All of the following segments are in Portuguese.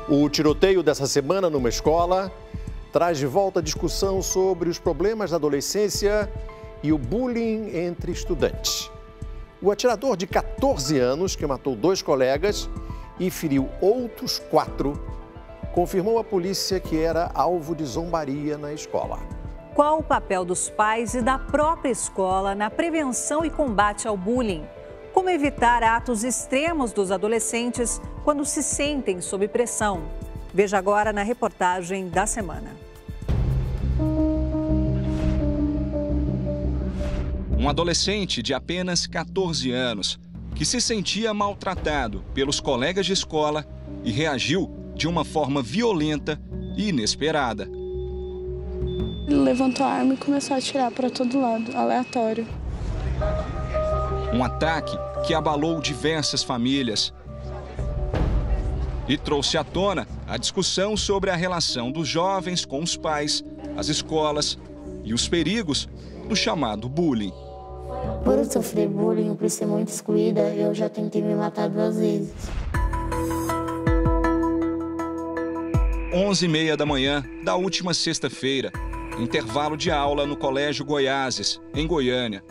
O tiroteio dessa semana numa escola traz de volta a discussão sobre os problemas da adolescência e o bullying entre estudantes. O atirador de 14 anos, que matou 2 colegas e feriu outros 4, confirmou à polícia que era alvo de zombaria na escola. Qual o papel dos pais e da própria escola na prevenção e combate ao bullying? Como evitar atos extremos dos adolescentes quando se sentem sob pressão? Veja agora na reportagem da semana. Um adolescente de apenas 14 anos que se sentia maltratado pelos colegas de escola e reagiu de uma forma violenta e inesperada. Ele levantou a arma e começou a atirar para todo lado, aleatório. Um ataque que abalou diversas famílias e trouxe à tona a discussão sobre a relação dos jovens com os pais, as escolas e os perigos do chamado bullying. Por eu sofrer bullying, por ser muito excluída, eu já tentei me matar 2 vezes. 11h30 da manhã da última sexta-feira, intervalo de aula no Colégio Goiáses, em Goiânia.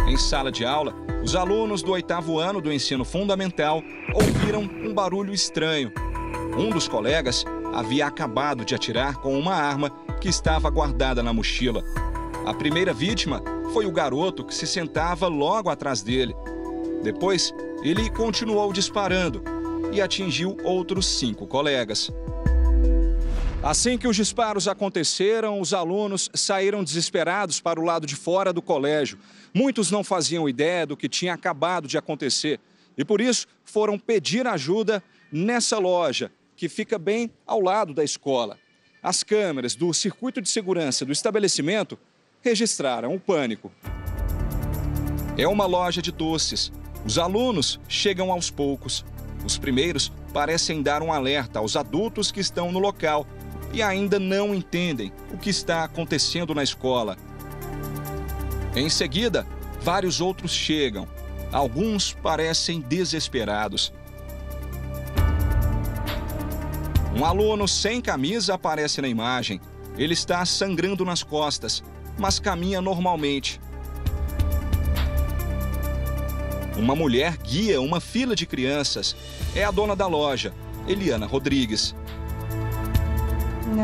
Em sala de aula, os alunos do 8º ano do ensino fundamental ouviram um barulho estranho. Um dos colegas havia acabado de atirar com uma arma que estava guardada na mochila. A primeira vítima foi o garoto que se sentava logo atrás dele. Depois, ele continuou disparando e atingiu outros 5 colegas. Assim que os disparos aconteceram, os alunos saíram desesperados para o lado de fora do colégio. Muitos não faziam ideia do que tinha acabado de acontecer e, por isso, foram pedir ajuda nessa loja, que fica bem ao lado da escola. As câmeras do circuito de segurança do estabelecimento registraram o pânico. É uma loja de doces. Os alunos chegam aos poucos. Os primeiros parecem dar um alerta aos adultos que estão no local e ainda não entendem o que está acontecendo na escola. Em seguida, vários outros chegam. Alguns parecem desesperados. Um aluno sem camisa aparece na imagem. Ele está sangrando nas costas, mas caminha normalmente. Uma mulher guia uma fila de crianças. É a dona da loja, Eliana Rodrigues.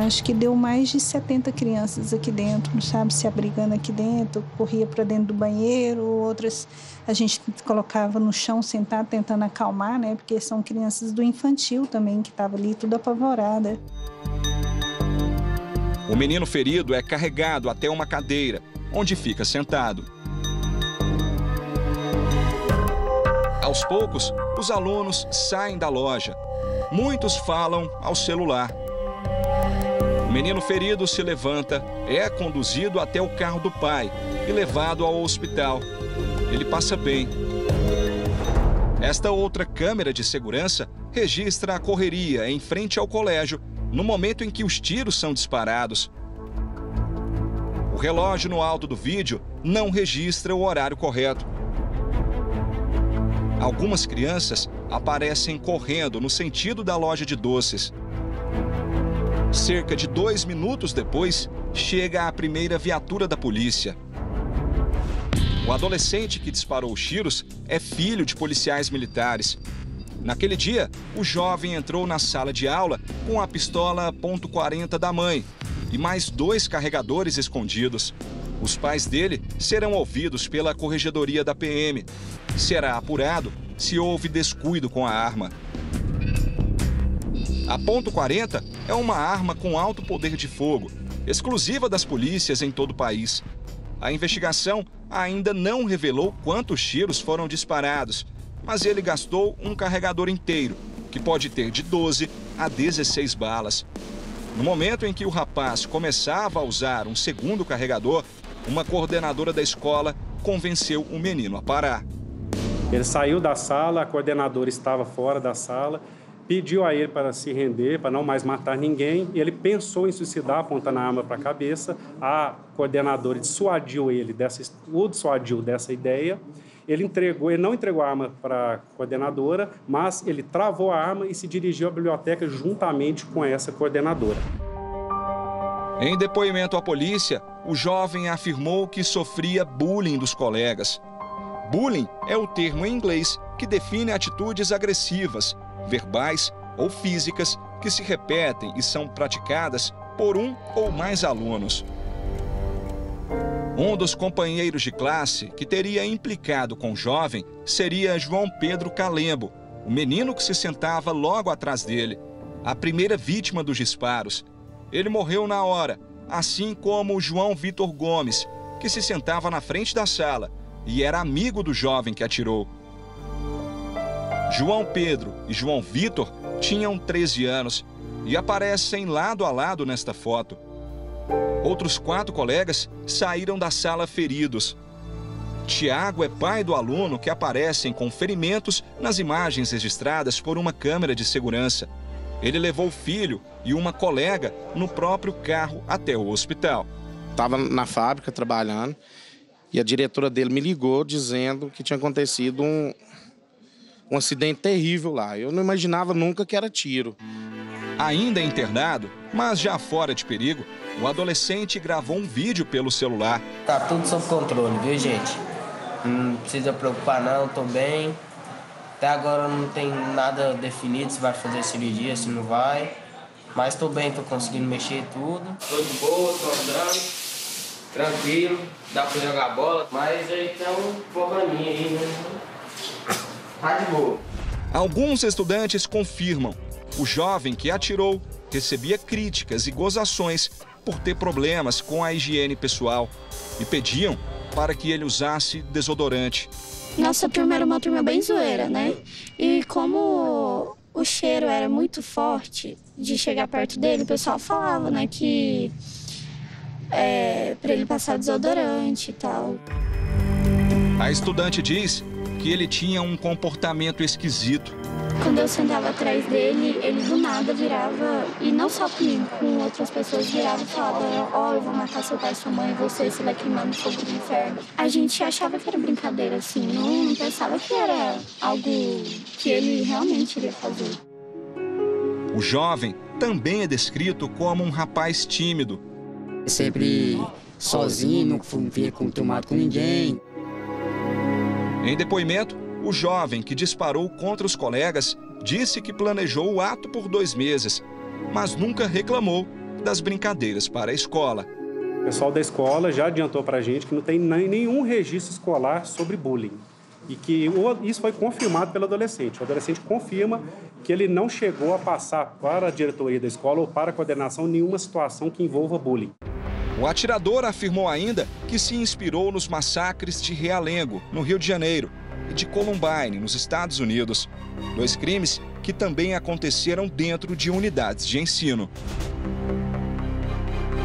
Acho que deu mais de 70 crianças aqui dentro, sabe, se abrigando aqui dentro, corria para dentro do banheiro, outras a gente colocava no chão sentado tentando acalmar, né, porque são crianças do infantil também, que estavam ali tudo apavorada. O menino ferido é carregado até uma cadeira, onde fica sentado. Aos poucos, os alunos saem da loja. Muitos falam ao celular. O menino ferido se levanta, é conduzido até o carro do pai e levado ao hospital. Ele passa bem. Esta outra câmera de segurança registra a correria em frente ao colégio no momento em que os tiros são disparados. O relógio no alto do vídeo não registra o horário correto. Algumas crianças aparecem correndo no sentido da loja de doces. Cerca de 2 minutos depois, chega a primeira viatura da polícia. O adolescente que disparou os tiros é filho de policiais militares. Naquele dia, o jovem entrou na sala de aula com a pistola .40 da mãe e mais 2 carregadores escondidos. Os pais dele serão ouvidos pela corregedoria da PM. Será apurado se houve descuido com a arma. A .40 é uma arma com alto poder de fogo, exclusiva das polícias em todo o país. A investigação ainda não revelou quantos tiros foram disparados, mas ele gastou um carregador inteiro, que pode ter de 12 a 16 balas. No momento em que o rapaz começava a usar um segundo carregador, uma coordenadora da escola convenceu o menino a parar. Ele saiu da sala, a coordenadora estava fora da sala, pediu a ele para se render, para não mais matar ninguém, e ele pensou em suicidar, apontando a arma para a cabeça. A coordenadora dissuadiu ele dessa ideia Ele não entregou a arma para a coordenadora, mas ele travou a arma e se dirigiu à biblioteca juntamente com essa coordenadora. Em depoimento à polícia, o jovem afirmou que sofria bullying dos colegas. Bullying é o termo em inglês que define atitudes agressivas, verbais ou físicas que se repetem e são praticadas por um ou mais alunos. Um dos companheiros de classe que teria implicado com o jovem seria João Pedro Calembo, o menino que se sentava logo atrás dele, a primeira vítima dos disparos. Ele morreu na hora, assim como o João Vitor Gomes, que se sentava na frente da sala e era amigo do jovem que atirou. João Pedro e João Vitor tinham 13 anos e aparecem lado a lado nesta foto. Outros 4 colegas saíram da sala feridos. Tiago é pai do aluno que aparecem com ferimentos nas imagens registradas por uma câmera de segurança. Ele levou o filho e uma colega no próprio carro até o hospital. Estava na fábrica trabalhando e a diretora dele me ligou dizendo que tinha acontecido um acidente terrível lá. Eu não imaginava nunca que era tiro. Ainda internado, mas já fora de perigo, o adolescente gravou um vídeo pelo celular. Tá tudo sob controle, viu, gente? Não precisa preocupar não, tô bem. Até agora não tem nada definido se vai fazer cirurgia, se não vai. Mas tô bem, tô conseguindo mexer tudo. Tô de boa, tô andando, tranquilo, dá pra jogar bola. Mas aí tem um probleminha aí, né? Tá de boa. Alguns estudantes confirmam. O jovem que atirou recebia críticas e gozações por ter problemas com a higiene pessoal e pediam para que ele usasse desodorante. Nossa turma era uma turma bem zoeira, né? E como o cheiro era muito forte de chegar perto dele, o pessoal falava, né, que para ele passar desodorante e tal. A estudante diz que ele tinha um comportamento esquisito. Quando eu sentava atrás dele, ele do nada virava, e não só comigo, com outras pessoas, virava e falava: ó, eu vou matar seu pai e sua mãe, você vai queimar no fogo do inferno. A gente achava que era brincadeira, assim, não pensava que era algo que ele realmente iria fazer. O jovem também é descrito como um rapaz tímido. Sempre sozinho, não via tomado com ninguém. Em depoimento, o jovem que disparou contra os colegas disse que planejou o ato por 2 meses, mas nunca reclamou das brincadeiras para a escola. O pessoal da escola já adiantou para a gente que não tem nenhum registro escolar sobre bullying. E que isso foi confirmado pelo adolescente. O adolescente confirma que ele não chegou a passar para a diretoria da escola ou para a coordenação nenhuma situação que envolva bullying. O atirador afirmou ainda que se inspirou nos massacres de Realengo, no Rio de Janeiro, e de Columbine, nos Estados Unidos. 2 crimes que também aconteceram dentro de unidades de ensino.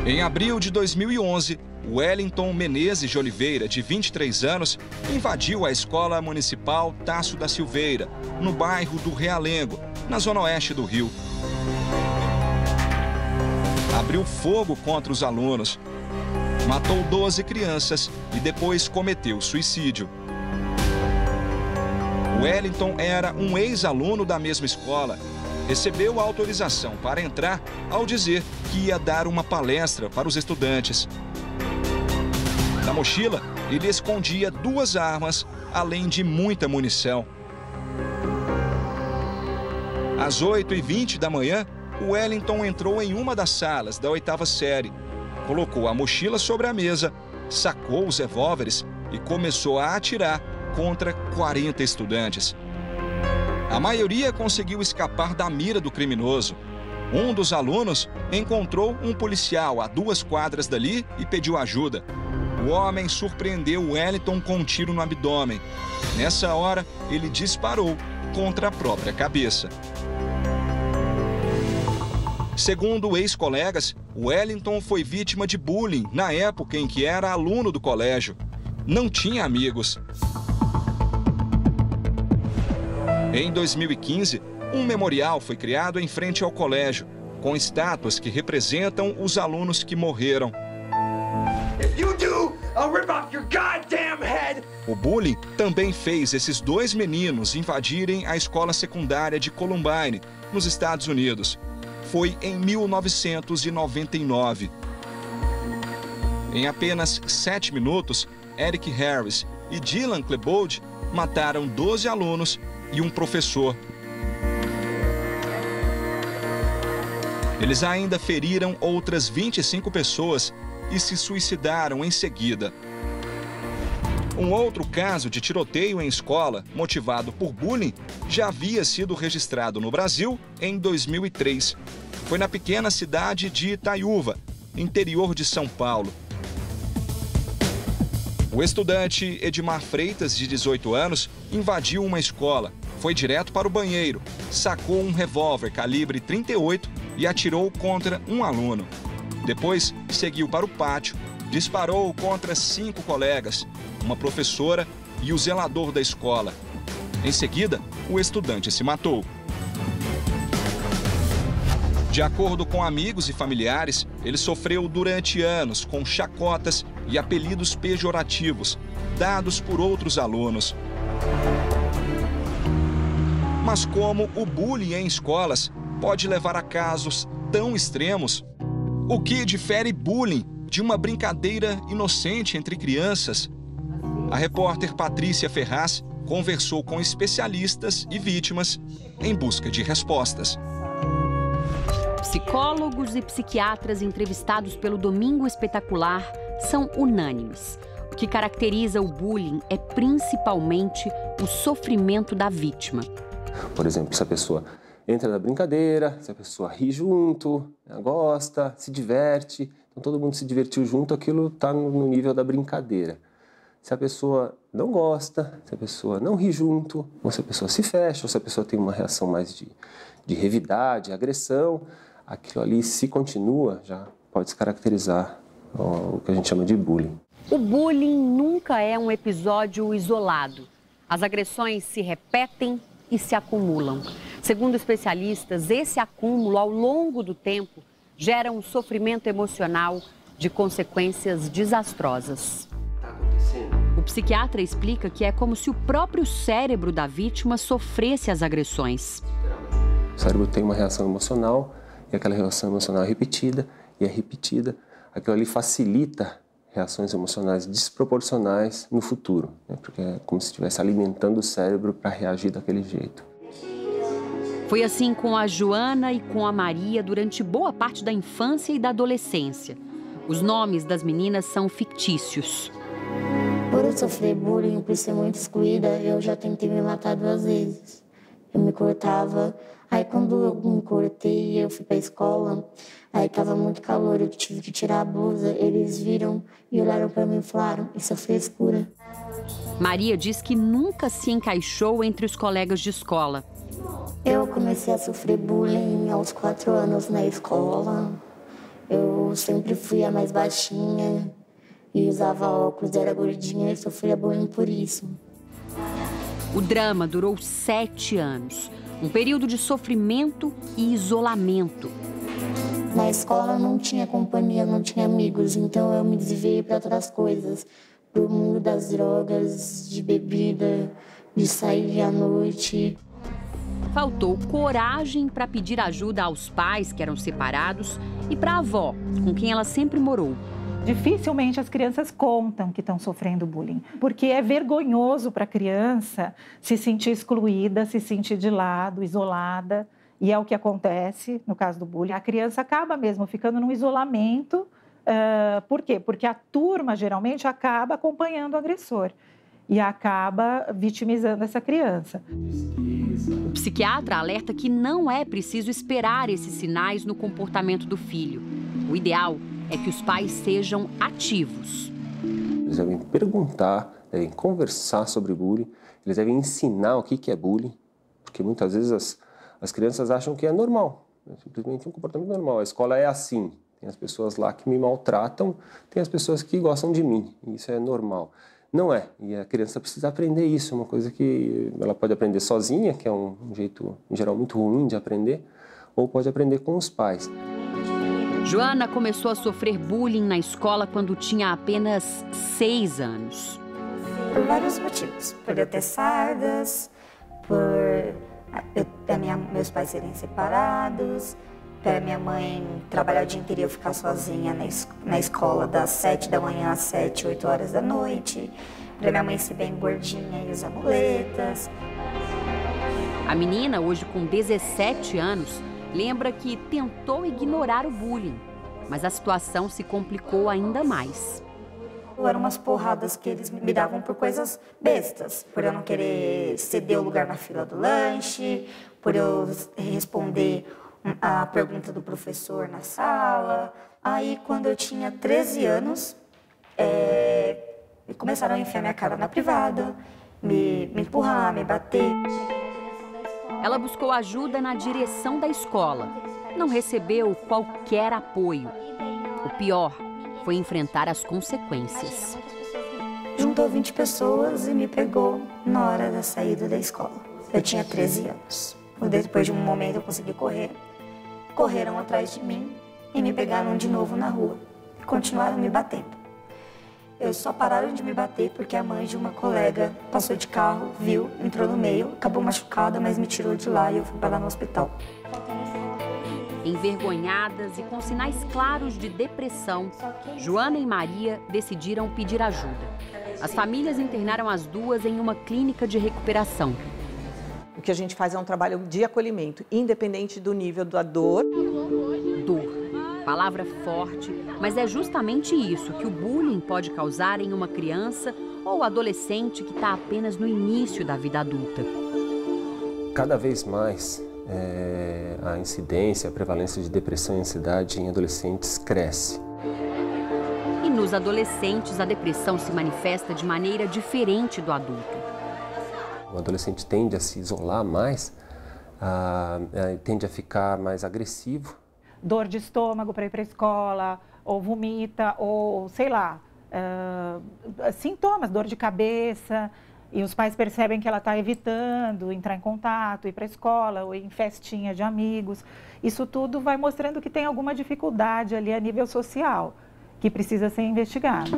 Em abril de 2011, Wellington Menezes de Oliveira, de 23 anos, invadiu a Escola Municipal Tasso da Silveira, no bairro do Realengo, na zona oeste do Rio. Abriu fogo contra os alunos, matou 12 crianças e depois cometeu suicídio. Wellington era um ex-aluno da mesma escola. Recebeu autorização para entrar ao dizer que ia dar uma palestra para os estudantes. Na mochila, ele escondia 2 armas, além de muita munição. Às 8h20 da manhã, Wellington entrou em uma das salas da 8ª série, colocou a mochila sobre a mesa, sacou os revólveres e começou a atirar contra 40 estudantes. A maioria conseguiu escapar da mira do criminoso. Um dos alunos encontrou um policial a 2 quadras dali e pediu ajuda. O homem surpreendeu Wellington com um tiro no abdômen. Nessa hora, ele disparou contra a própria cabeça. Segundo ex-colegas, Wellington foi vítima de bullying na época em que era aluno do colégio. Não tinha amigos. Em 2015, um memorial foi criado em frente ao colégio, com estátuas que representam os alunos que morreram. If you do I'll rip off your goddamn head! O bullying também fez esses 2 meninos invadirem a escola secundária de Columbine, nos Estados Unidos. Foi em 1999. Em apenas 7 minutos, Eric Harris e Dylan Klebold mataram 12 alunos e um professor. Eles ainda feriram outras 25 pessoas e se suicidaram em seguida. Um outro caso de tiroteio em escola, motivado por bullying, já havia sido registrado no Brasil em 2003. Foi na pequena cidade de Itaiúva, interior de São Paulo. O estudante Edmar Freitas, de 18 anos, invadiu uma escola, foi direto para o banheiro, sacou um revólver calibre 38 e atirou contra um aluno. Depois, seguiu para o pátio, disparou contra 5 colegas, uma professora e o zelador da escola. Em seguida, o estudante se matou. De acordo com amigos e familiares, ele sofreu durante anos com chacotas e apelidos pejorativos, dados por outros alunos. Mas como o bullying em escolas pode levar a casos tão extremos? O que difere bullying de uma brincadeira inocente entre crianças? A repórter Patrícia Ferraz conversou com especialistas e vítimas em busca de respostas. Psicólogos e psiquiatras entrevistados pelo Domingo Espetacular são unânimes. O que caracteriza o bullying é principalmente o sofrimento da vítima. Por exemplo, se a pessoa entra na brincadeira, se a pessoa ri junto, gosta, se diverte, então todo mundo se divertiu junto, aquilo está no nível da brincadeira. Se a pessoa não gosta, se a pessoa não ri junto, ou se a pessoa se fecha, ou se a pessoa tem uma reação mais de revidade, agressão, aquilo ali, se continua, já pode se caracterizar o que a gente chama de bullying. O bullying nunca é um episódio isolado. As agressões se repetem e se acumulam. Segundo especialistas, esse acúmulo ao longo do tempo gera um sofrimento emocional de consequências desastrosas. O psiquiatra explica que é como se o próprio cérebro da vítima sofresse as agressões. O cérebro tem uma reação emocional e aquela reação emocional é repetida e é repetida. Aquilo ali facilita reações emocionais desproporcionais no futuro, né? Porque é como se estivesse alimentando o cérebro para reagir daquele jeito. Foi assim com a Joana e com a Maria durante boa parte da infância e da adolescência. Os nomes das meninas são fictícios. Por eu sofrer bullying, por ser muito excluída, eu já tentei me matar 2 vezes. Eu me cortava, aí quando eu me cortei, eu fui pra escola, aí tava muito calor, eu tive que tirar a blusa, eles viram e olharam pra mim e falaram, isso é frescura. Maria diz que nunca se encaixou entre os colegas de escola. Eu comecei a sofrer bullying aos 4 anos na escola. Eu sempre fui a mais baixinha e usava óculos, era gordinha e sofria bullying por isso. O drama durou 7 anos, um período de sofrimento e isolamento. Na escola não tinha companhia, não tinha amigos, então eu me desviei para outras coisas, para o mundo das drogas, de bebida, de sair à noite. Faltou coragem para pedir ajuda aos pais que eram separados e para a avó, com quem ela sempre morou. Dificilmente as crianças contam que estão sofrendo bullying, porque é vergonhoso para a criança se sentir excluída, se sentir de lado, isolada, e é o que acontece no caso do bullying. A criança acaba mesmo ficando num isolamento. Por quê? Porque a turma geralmente acaba acompanhando o agressor e acaba vitimizando essa criança. O psiquiatra alerta que não é preciso esperar esses sinais no comportamento do filho. O ideal é que os pais sejam ativos. Eles devem perguntar, devem conversar sobre bullying, eles devem ensinar o que é bullying, porque muitas vezes as crianças acham que é normal, é simplesmente um comportamento normal. A escola é assim, tem as pessoas lá que me maltratam, tem as pessoas que gostam de mim, e isso é normal. Não é, e a criança precisa aprender isso, é uma coisa que ela pode aprender sozinha, que é um jeito, em geral, muito ruim de aprender, ou pode aprender com os pais. Joana começou a sofrer bullying na escola quando tinha apenas 6 anos. Por vários motivos. Por eu ter sardas, por meus pais serem separados, para minha mãe trabalhar o dia inteiro e eu ficar sozinha na escola das 7 da manhã às 7, 8 horas da noite, para minha mãe ser bem gordinha e usar muletas. A menina, hoje com 17 anos, lembra que tentou ignorar o bullying, mas a situação se complicou ainda mais. Eram umas porradas que eles me davam por coisas bestas, por eu não querer ceder o lugar na fila do lanche, por eu responder a pergunta do professor na sala. Aí, quando eu tinha 13 anos, começaram a enfiar minha cara na privada, me empurrar, me bater. Ela buscou ajuda na direção da escola. Não recebeu qualquer apoio. O pior foi enfrentar as consequências. Juntou 20 pessoas e me pegou na hora da saída da escola. Eu tinha 13 anos. Depois de um momento eu consegui correr. Correram atrás de mim e me pegaram de novo na rua. E continuaram me batendo. Eles só pararam de me bater porque a mãe de uma colega passou de carro, viu, entrou no meio, acabou machucada, mas me tirou de lá e eu fui para lá no hospital. Envergonhadas e com sinais claros de depressão, Joana e Maria decidiram pedir ajuda. As famílias internaram as duas em uma clínica de recuperação. O que a gente faz é um trabalho de acolhimento, independente do nível da dor. Dor. Palavra forte, mas é justamente isso que o bullying pode causar em uma criança ou adolescente que está apenas no início da vida adulta. Cada vez mais a incidência, a prevalência de depressão e ansiedade em adolescentes cresce. E nos adolescentes, a depressão se manifesta de maneira diferente do adulto. O adolescente tende a se isolar mais, tende a ficar mais agressivo. Dor de estômago para ir para a escola, ou vomita, ou sei lá, sintomas, dor de cabeça, e os pais percebem que ela está evitando entrar em contato, ir para a escola, ou ir em festinha de amigos. Isso tudo vai mostrando que tem alguma dificuldade ali a nível social, que precisa ser investigado.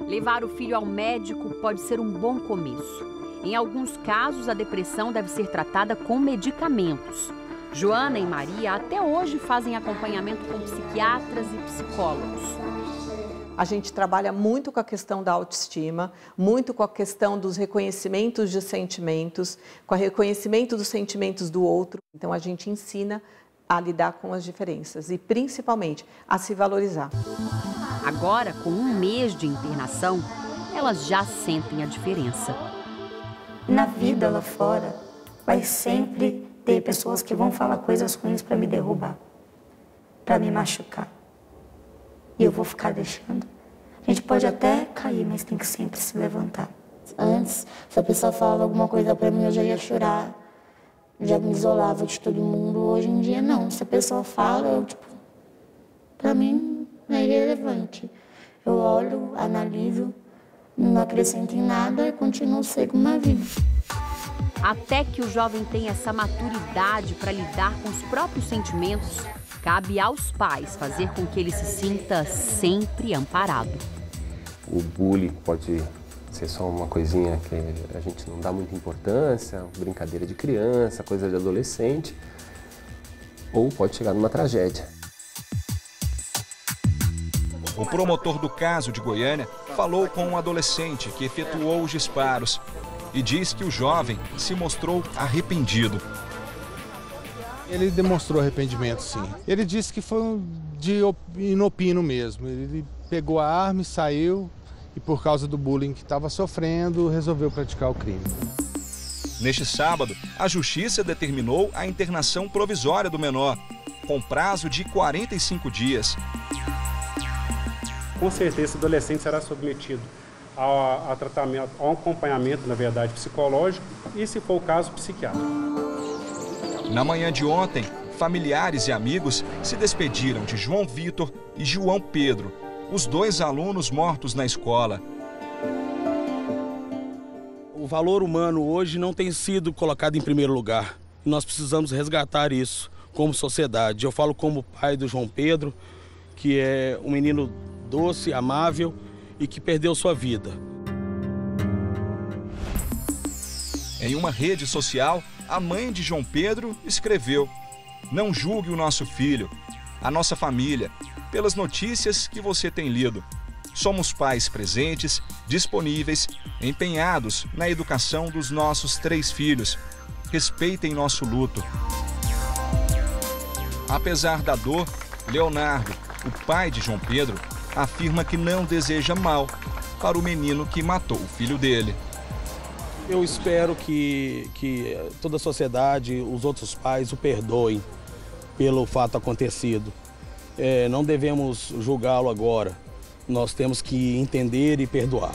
Levar o filho ao médico pode ser um bom começo. Em alguns casos, a depressão deve ser tratada com medicamentos. Joana e Maria até hoje fazem acompanhamento com psiquiatras e psicólogos. A gente trabalha muito com a questão da autoestima, muito com a questão dos reconhecimentos de sentimentos, com o reconhecimento dos sentimentos do outro. Então a gente ensina a lidar com as diferenças e principalmente a se valorizar. Agora, com 1 mês de internação, elas já sentem a diferença. Na vida lá fora, vai sempre ter pessoas que vão falar coisas ruins para me derrubar, para me machucar. E eu vou ficar deixando. A gente pode até cair, mas tem que sempre se levantar. Antes, se a pessoa falava alguma coisa para mim, eu já ia chorar. Já me isolava de todo mundo. Hoje em dia, não. Se a pessoa fala, para mim, é irrelevante. Eu olho, analiso, não acrescento em nada e continuo seguindo uma vida. Até que o jovem tenha essa maturidade para lidar com os próprios sentimentos, cabe aos pais fazer com que ele se sinta sempre amparado. O bullying pode ser só uma coisinha que a gente não dá muita importância, brincadeira de criança, coisa de adolescente, ou pode chegar numa tragédia. O promotor do caso de Goiânia falou com um adolescente que efetuou os disparos e diz que o jovem se mostrou arrependido. Ele demonstrou arrependimento, sim. Ele disse que foi de inopino mesmo. Ele pegou a arma e saiu e, por causa do bullying que estava sofrendo, resolveu praticar o crime. Neste sábado, a Justiça determinou a internação provisória do menor, com prazo de 45 dias. Com certeza, esse adolescente será submetido a tratamento, a um acompanhamento, na verdade, psicológico e, se for o caso, psiquiátrico. Na manhã de ontem, familiares e amigos se despediram de João Vitor e João Pedro, os 2 alunos mortos na escola. O valor humano hoje não tem sido colocado em primeiro lugar. Nós precisamos resgatar isso como sociedade. Eu falo como pai do João Pedro, que é um menino doce, amável e que perdeu sua vida. Em uma rede social, a mãe de João Pedro escreveu: "Não julgue o nosso filho, a nossa família, pelas notícias que você tem lido. Somos pais presentes, disponíveis, empenhados na educação dos nossos 3 filhos. Respeitem nosso luto." Apesar da dor, Leonardo, o pai de João Pedro, afirma que não deseja mal para o menino que matou o filho dele. Eu espero que toda a sociedade, os outros pais, o perdoem pelo fato acontecido. Não devemos julgá-lo agora. Nós temos que entender e perdoar.